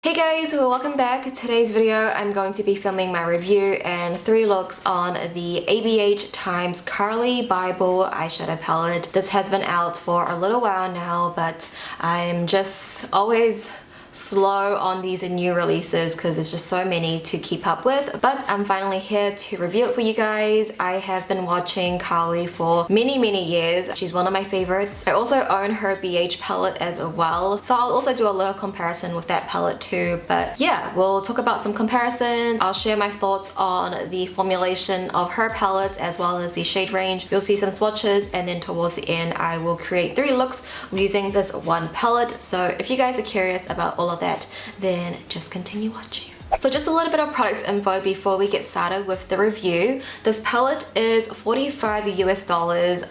Hey guys, welcome back. Today's video I'm going to be filming my review and 3 looks on the ABH x Carli Bybel eyeshadow palette. This has been out for a little while now, but I'm just always slow on these new releases because there's just so many to keep up with, but I'm finally here to review it for you guys. I have been watching Carli for many years. She's one of my favorites. I also own her beige palette as well, so I'll also do a little comparison with that palette too. But yeah, we'll talk about some comparisons. I'll share my thoughts on the formulation of her palette as well as the shade range. You'll see some swatches, and then towards the end I will create 3 looks using this one palette. So if you guys are curious about all of that, then just continue watching. So just a little bit of product info before we get started with the review. This palette is $45 US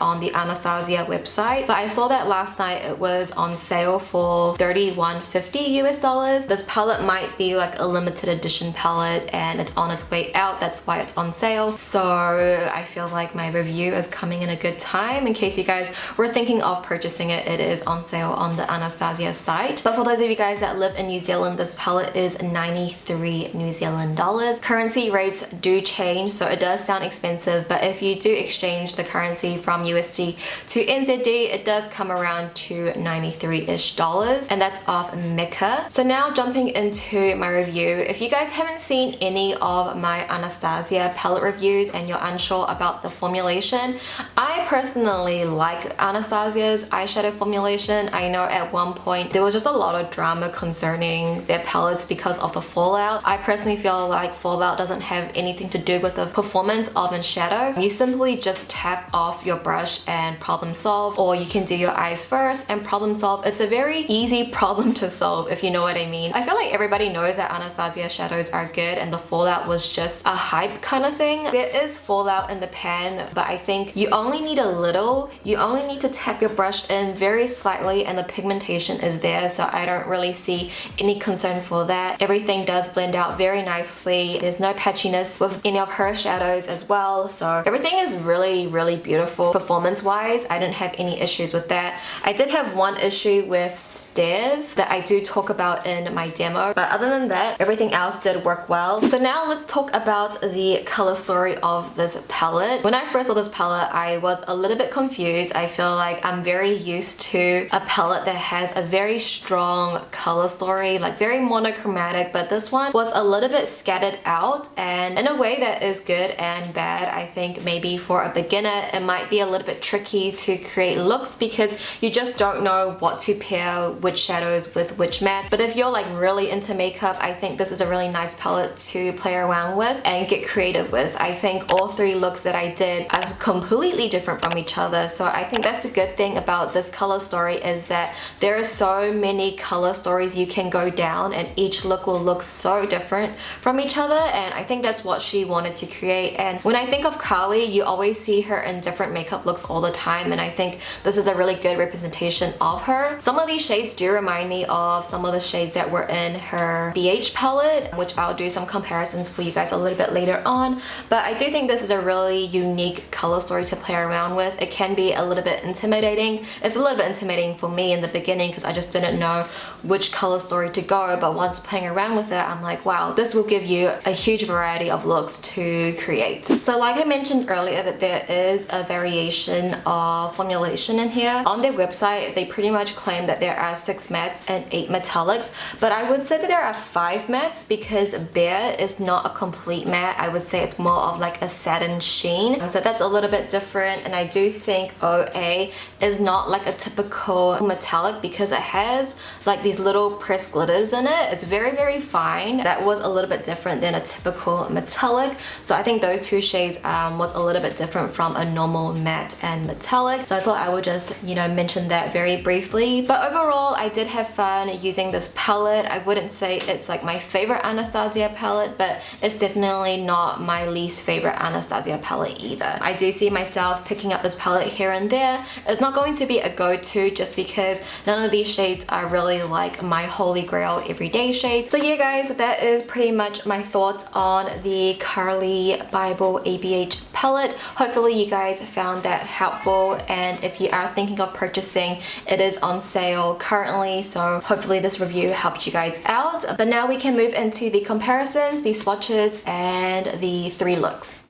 on the Anastasia website, but I saw that last night it was on sale for $31.50 US. This palette might be like a limited edition palette and it's on its way out, that's why it's on sale. So I feel like my review is coming in a good time. In case you guys were thinking of purchasing it, it is on sale on the Anastasia site. But for those of you guys that live in New Zealand, this palette is 93 New Zealand dollars. Currency rates do change, so it does sound expensive, but if you do exchange the currency from USD to NZD, it does come around to 93-ish dollars, and that's off Mecca. So now jumping into my review. If you guys haven't seen any of my Anastasia palette reviews and you're unsure about the formulation, I personally like Anastasia's eyeshadow formulation. I know at one point there was just a lot of drama concerning their palettes because of the fallout. I personally feel like fallout doesn't have anything to do with the performance of a shadow. You simply just tap off your brush and problem solve, or you can do your eyes first and problem solve. It's a very easy problem to solve, if you know what I mean. I feel like everybody knows that Anastasia shadows are good and the fallout was just a hype kind of thing. There is fallout in the pan, but I think you only need a little. You only need to tap your brush in very slightly and the pigmentation is there, so I don't really see any concern for that. Everything does blend out very nicely. There's no patchiness with any of her shadows as well, so everything is really beautiful. Performance wise, I didn't have any issues with that. I did have one issue with Stev that I do talk about in my demo, but other than that, everything else did work well. So now let's talk about the color story of this palette. When I first saw this palette, I was a little bit confused. I feel like I'm very used to a palette that has a very strong color story, like very monochromatic, but this one was a little bit scattered out, and in a way that is good and bad. I think maybe for a beginner it might be a little bit tricky to create looks because you just don't know what to pair which shadows with which matte. But if you're like really into makeup, I think this is a really nice palette to play around with and get creative with. I think all 3 looks that I did are completely different from each other, so I think that's the good thing about this color story, is that there are so many color stories you can go down and each look will look so different from each other, and I think that's what she wanted to create. And when I think of Carli, you always see her in different makeup looks all the time, and I think this is a really good representation of her. Some of these shades do remind me of some of the shades that were in her BH palette, which I'll do some comparisons for you guys a little bit later on, but I do think this is a really unique color story to play around with. It can be a little bit intimidating. It's a little bit intimidating for me in the beginning because I just didn't know which color story to go, but once playing around with it, I'm like, wow, this will give you a huge variety of looks to create. So like I mentioned earlier, that there is a variation of formulation in here. On their website, they pretty much claim that there are 6 mattes and 8 metallics, but I would say that there are 5 mattes because Bare is not a complete matte. I would say it's more of like a satin sheen, so that's a little bit different. And I do think OA is not like a typical metallic because it has like these little pressed glitters in it. It's very fine. That was a little bit different than a typical metallic, so I think those 2 shades was a little bit different from a normal matte and metallic, so I thought I would just, you know, mention that very briefly. But overall, I did have fun using this palette. I wouldn't say it's like my favorite Anastasia palette, but it's definitely not my least favorite Anastasia palette either. I do see myself picking up this palette here and there. It's not going to be a go-to just because none of these shades are really like my holy grail everyday shades. So yeah guys, that that is pretty much my thoughts on the Carli Bybel ABH palette. Hopefully you guys found that helpful, and if you are thinking of purchasing, it is on sale currently, so hopefully this review helped you guys out. But now we can move into the comparisons, the swatches, and the 3 looks.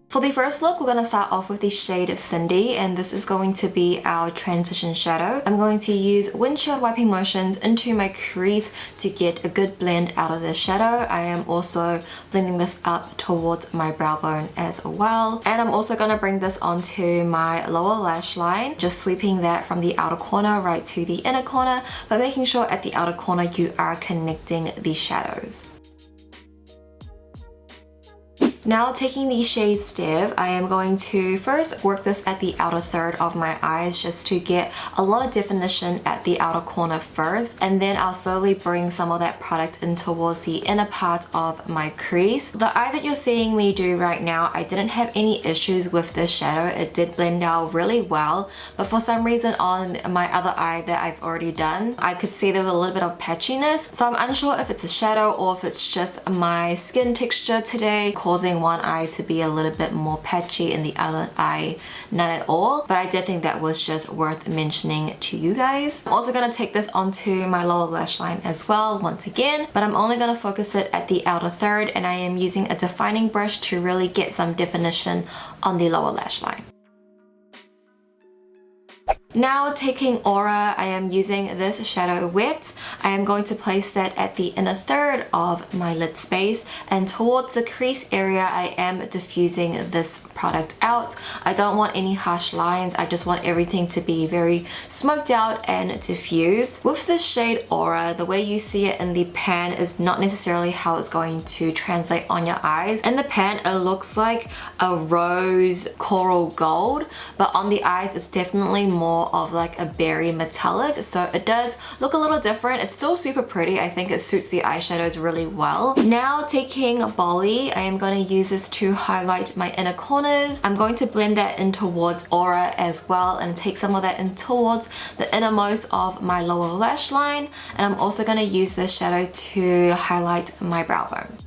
For the first look, we're going to start off with the shade Cindy, and this is going to be our transition shadow. I'm going to use windshield wiping motions into my crease to get a good blend out of the shadow. I am also blending this up towards my brow bone as well. And I'm also going to bring this onto my lower lash line, just sweeping that from the outer corner right to the inner corner, but making sure at the outer corner you are connecting the shadows. Now taking the shade Stev, I am going to first work this at the outer third of my eyes just to get a lot of definition at the outer corner first, and then I'll slowly bring some of that product in towards the inner part of my crease. The eye that you're seeing me do right now, I didn't have any issues with this shadow. It did blend out really well, but for some reason on my other eye that I've already done, I could see there was a little bit of patchiness. So I'm unsure if it's a shadow or if it's just my skin texture today causing one eye to be a little bit more patchy and the other eye none at all, but I did think that was just worth mentioning to you guys. I'm also going to take this onto my lower lash line as well once again, but I'm only going to focus it at the outer third, and I am using a defining brush to really get some definition on the lower lash line. Now taking Aura, I am using this shadow wet. I am going to place that at the inner third of my lid space, and towards the crease area I am diffusing this product out. I don't want any harsh lines, I just want everything to be very smoked out and diffused. With this shade Aura, the way you see it in the pan is not necessarily how it's going to translate on your eyes. In the pan it looks like a rose coral gold, but on the eyes it's definitely more of like a berry metallic, so it does look a little different. It's still super pretty. I think it suits the eyeshadows really well. Now taking Bolly, I am going to use this to highlight my inner corners. I'm going to blend that in towards Aura as well and take some of that in towards the innermost of my lower lash line, and I'm also going to use this shadow to highlight my brow bone.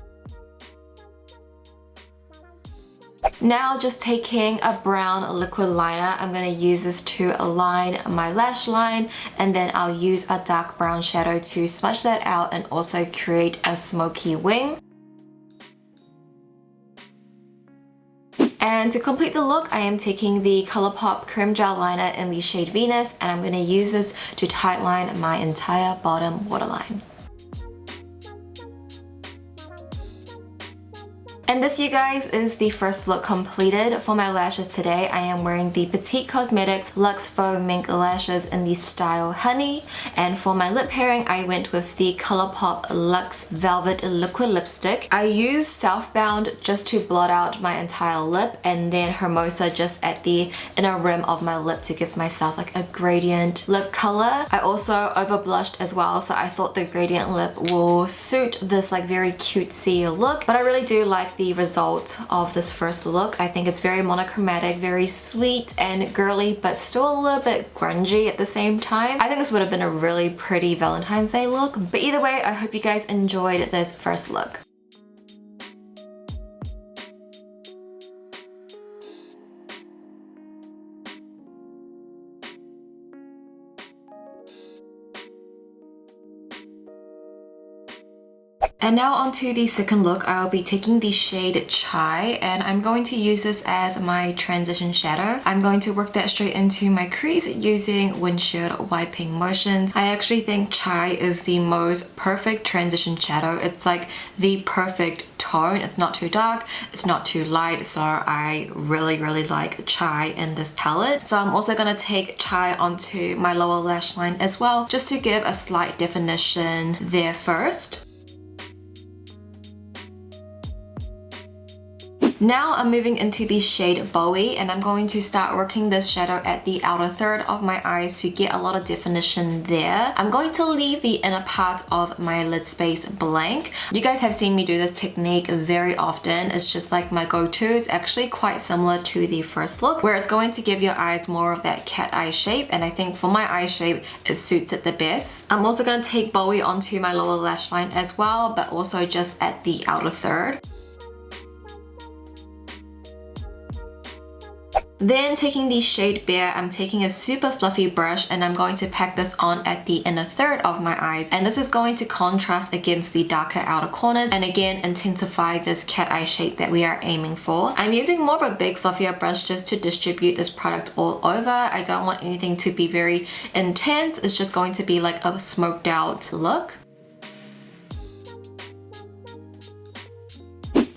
Now just taking a brown liquid liner, I'm going to use this to align my lash line, and then I'll use a dark brown shadow to smudge that out and also create a smoky wing. And to complete the look, I am taking the ColourPop Creme Gel Liner in the shade Venus, and I'm going to use this to tightline my entire bottom waterline. And this, you guys, is the first look completed. For my lashes today, I am wearing the Petite Cosmetics Luxe Faux Mink lashes in the style Honey. And for my lip pairing, I went with the ColourPop Luxe Velvet Liquid Lipstick. I used Southbound just to blot out my entire lip, and then Hermosa just at the inner rim of my lip to give myself like a gradient lip color. I also over blushed as well, so I thought the gradient lip will suit this like very cutesy look, but I really do like the result of this first look. I think it's very monochromatic, very sweet and girly, but still a little bit grungy at the same time. I think this would have been a really pretty Valentine's Day look. But either way, I hope you guys enjoyed this first look. And now onto the second look. I'll be taking the shade Chai, and I'm going to use this as my transition shadow. I'm going to work that straight into my crease using windshield wiping motions. I actually think Chai is the most perfect transition shadow. It's like the perfect tone. It's not too dark, it's not too light, so I really like Chai in this palette. So I'm also going to take Chai onto my lower lash line as well, just to give a slight definition there first. Now I'm moving into the shade Bowie, and I'm going to start working this shadow at the outer third of my eyes to get a lot of definition there. I'm going to leave the inner part of my lid space blank. You guys have seen me do this technique very often. It's just like my go-to. It's actually quite similar to the first look, where it's going to give your eyes more of that cat eye shape, and I think for my eye shape it suits it the best. I'm also going to take Bowie onto my lower lash line as well, but also just at the outer third. Then taking the shade Bear, I'm taking a super fluffy brush and I'm going to pack this on at the inner third of my eyes. And this is going to contrast against the darker outer corners and again intensify this cat eye shape that we are aiming for. I'm using more of a big fluffier brush just to distribute this product all over. I don't want anything to be very intense. It's just going to be like a smoked out look.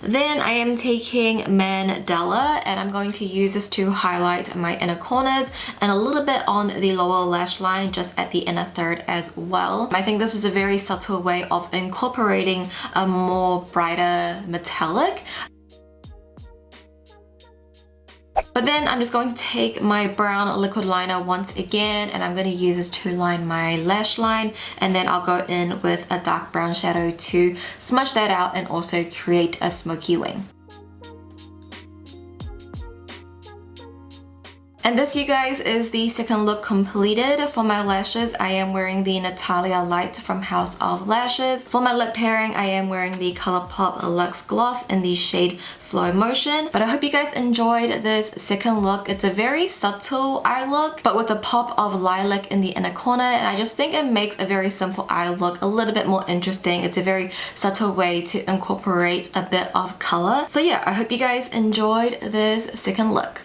Then I am taking Mandela and I'm going to use this to highlight my inner corners and a little bit on the lower lash line, just at the inner third as well. I think this is a very subtle way of incorporating a more brighter metallic. But then I'm just going to take my brown liquid liner once again and I'm going to use this to line my lash line, and then I'll go in with a dark brown shadow to smudge that out and also create a smoky wing. And this, you guys, is the second look completed. For my lashes, I am wearing the Natalia Light from House of Lashes. For my lip pairing, I am wearing the ColourPop Luxe Gloss in the shade Slow Motion. But I hope you guys enjoyed this second look. It's a very subtle eye look, but with a pop of lilac in the inner corner, and I just think it makes a very simple eye look a little bit more interesting. It's a very subtle way to incorporate a bit of color. So yeah, I hope you guys enjoyed this second look.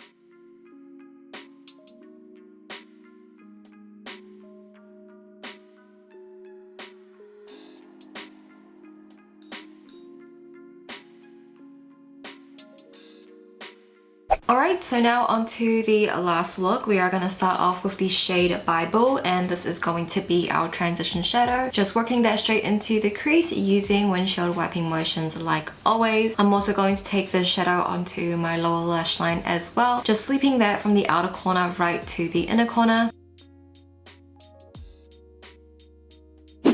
Alright, so now onto the last look. We are going to start off with the shade Bybel, and this is going to be our transition shadow. Just working that straight into the crease using windshield wiping motions like always. I'm also going to take this shadow onto my lower lash line as well, just sweeping that from the outer corner right to the inner corner.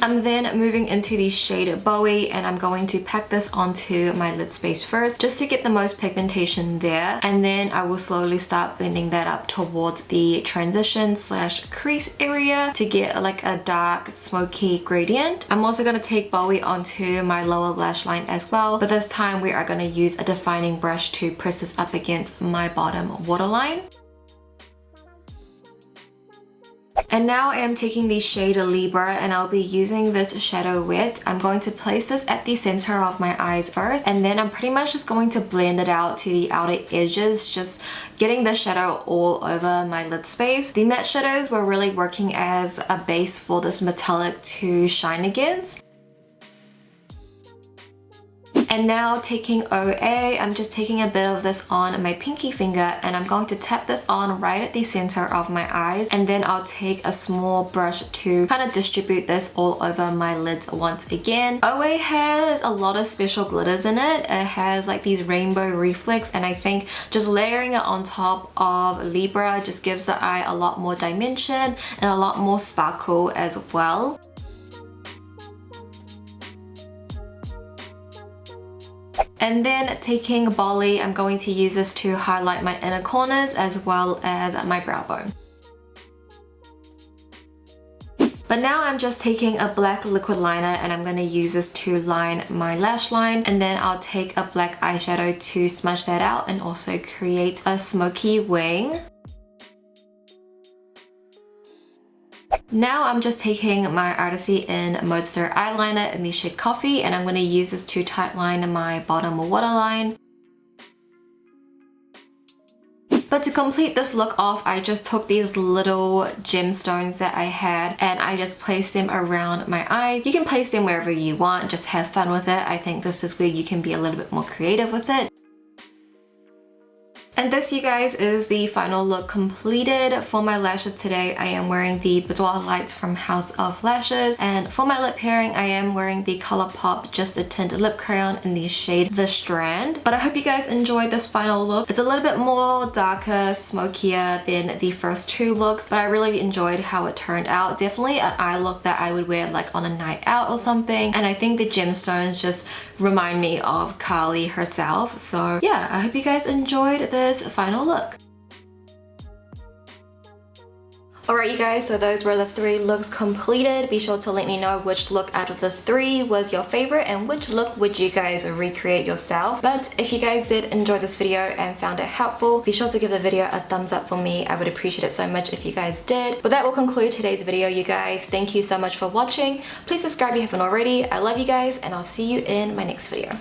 I'm then moving into the shade Bowie and I'm going to pack this onto my lid space first just to get the most pigmentation there, and then I will slowly start blending that up towards the transition slash crease area to get like a dark smoky gradient. I'm also going to take Bowie onto my lower lash line as well, but this time we are going to use a defining brush to press this up against my bottom waterline. And now I am taking the shade Libra and I'll be using this shadow wet. I'm going to place this at the center of my eyes first, and then I'm pretty much just going to blend it out to the outer edges, just getting the shadow all over my lid space. The matte shadows were really working as a base for this metallic to shine against. And now taking OA, I'm just taking a bit of this on my pinky finger and I'm going to tap this on right at the center of my eyes, and then I'll take a small brush to kind of distribute this all over my lids once again. OA has a lot of special glitters in it. It has like these rainbow reflex, and I think just layering it on top of Libra just gives the eye a lot more dimension and a lot more sparkle as well. And then taking Bolly, I'm going to use this to highlight my inner corners as well as my brow bone. But now I'm just taking a black liquid liner and I'm going to use this to line my lash line, and then I'll take a black eyeshadow to smudge that out and also create a smoky wing. Now I'm just taking my Artisty in Mode Stir eyeliner in the shade Coffee, and I'm going to use this to tightline my bottom waterline. But to complete this look off, I just took these little gemstones that I had and I just placed them around my eyes. You can place them wherever you want, just have fun with it. I think this is where you can be a little bit more creative with it. And this, you guys, is the final look completed. For my lashes today, I am wearing the Boudoir Lights from House of Lashes. And for my lip pairing, I am wearing the ColourPop Just a Tint Lip Crayon in the shade The Strand. But I hope you guys enjoyed this final look. It's a little bit more darker, smokier than the first two looks, but I really enjoyed how it turned out. Definitely an eye look that I would wear like on a night out or something. And I think the gemstones just remind me of Carli herself. So yeah, I hope you guys enjoyed this final look. Alright you guys, so those were the 3 looks completed. Be sure to let me know which look out of the 3 was your favorite and which look would you guys recreate yourself. But if you guys did enjoy this video and found it helpful, be sure to give the video a thumbs up for me. I would appreciate it so much if you guys did. But that will conclude today's video, you guys. Thank you so much for watching. Please subscribe if you haven't already. I love you guys and I'll see you in my next video.